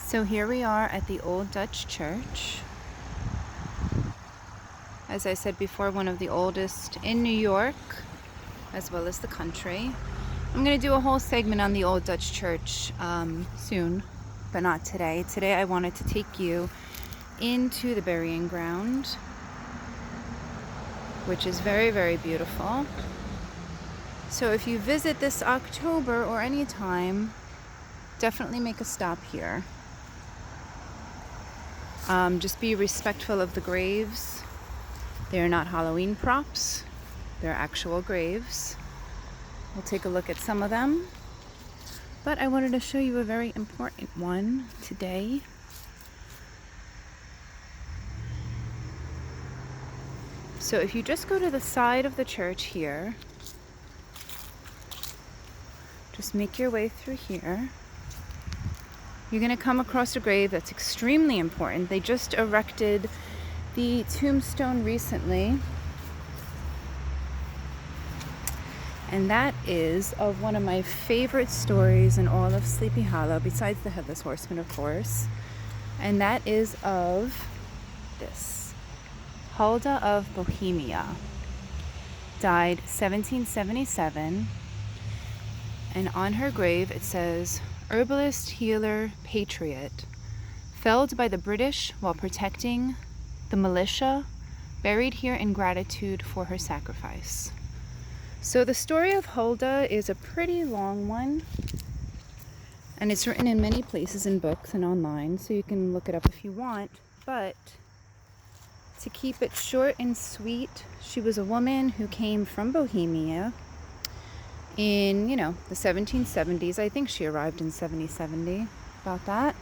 So here we are at the Old Dutch Church. As I said before, one of the oldest in New York, as well as the country. I'm going to do a whole segment on the Old Dutch Church soon, but not today. Today I wanted to take you into the burying ground, which is very, very beautiful. So if you visit this October or any time, definitely make a stop here. Just be respectful of the graves. They are not Halloween props. They're actual graves. We'll take a look at some of them. But I wanted to show you a very important one today. So if you just go to the side of the church here, just make your way through here, you're going to come across a grave that's extremely important. They just erected the tombstone recently. And that is of one of my favorite stories in all of Sleepy Hollow, besides the Headless Horseman, of course. And that is of this. Hulda of Bohemia. Died 1777. And on her grave it says, herbalist, healer, patriot, felled by the British while protecting the militia, buried here in gratitude for her sacrifice. So the story of Hulda is a pretty long one, and it's written in many places in books and online, so you can look it up if you want. But to keep it short and sweet, she was a woman who came from Bohemia in, the 1770s. I think she arrived in 1770, about that.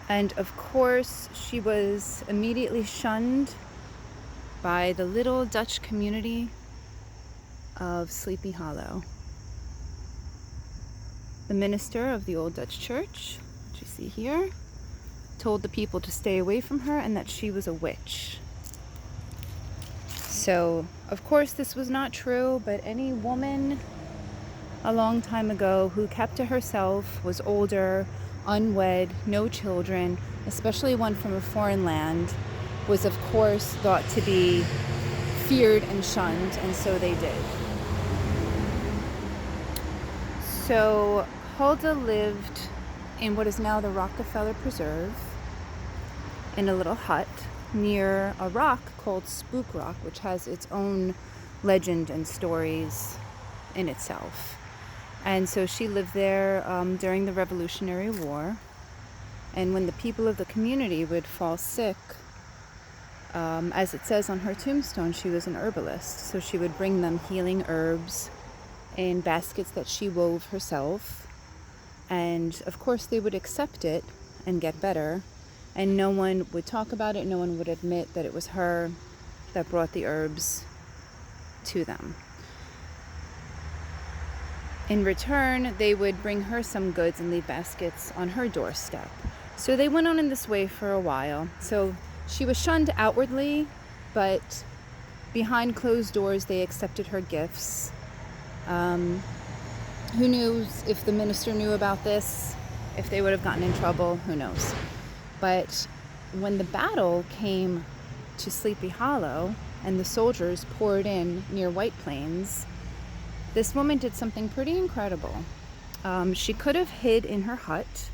And of course, she was immediately shunned by the little Dutch community of Sleepy Hollow. The minister of the Old Dutch Church, which you see here, told the people to stay away from her and that she was a witch. So, of course, this was not true, but any woman a long time ago who kept to herself, was older, unwed, no children, especially one from a foreign land, was of course thought to be feared and shunned, and so they did. So Hulda lived in what is now the Rockefeller Preserve in a little hut near a rock called Spook Rock, which has its own legend and stories in itself. And so she lived there during the Revolutionary War. And when the people of the community would fall sick, as it says on her tombstone, she was an herbalist. So she would bring them healing herbs in baskets that she wove herself. And of course they would accept it and get better. And no one would talk about it. No one would admit that it was her that brought the herbs to them. In return, they would bring her some goods and leave baskets on her doorstep. So they went on in this way for a while. So she was shunned outwardly, but behind closed doors, they accepted her gifts. Who knows if the minister knew about this, if they would have gotten in trouble, who knows. But when the battle came to Sleepy Hollow and the soldiers poured in near White Plains, this woman did something pretty incredible. She could have hid in her hut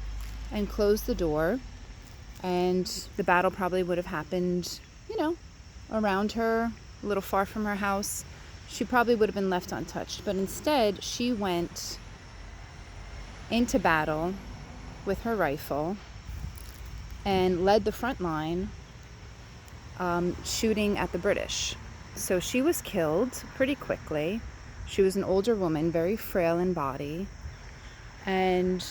and closed the door, and the battle probably would have happened, around her, a little far from her house. She probably would have been left untouched. But instead, she went into battle with her rifle and led the front line, shooting at the British. So she was killed pretty quickly. She was an older woman, very frail in body. And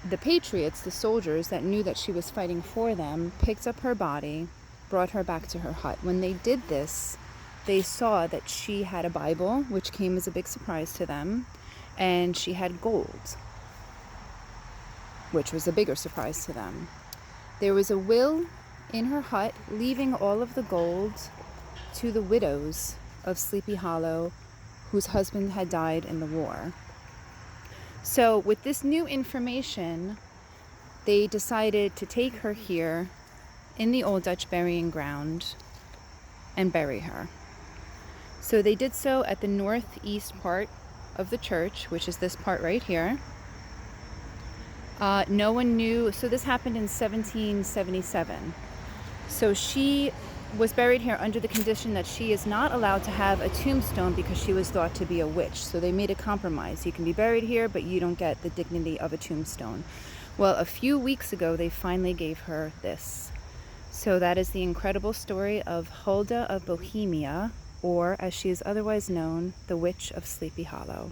the patriots, the soldiers that knew that she was fighting for them, picked up her body, brought her back to her hut. When they did this, they saw that she had a Bible, which came as a big surprise to them, and she had gold, which was a bigger surprise to them. There was a will in her hut leaving all of the gold to the widows of Sleepy Hollow whose husband had died in the war. So with this new information, they decided to take her here in the Old Dutch burying ground and bury her. So they did so at the northeast part of the church, which is this part right here. No one knew, so this happened in 1777. So she was buried here under the condition that she is not allowed to have a tombstone because she was thought to be a witch. So they made a compromise. You can be buried here, but you don't get the dignity of a tombstone. Well, a few weeks ago, they finally gave her this. So that is the incredible story of Hulda of Bohemia, or as she is otherwise known, the Witch of Sleepy Hollow.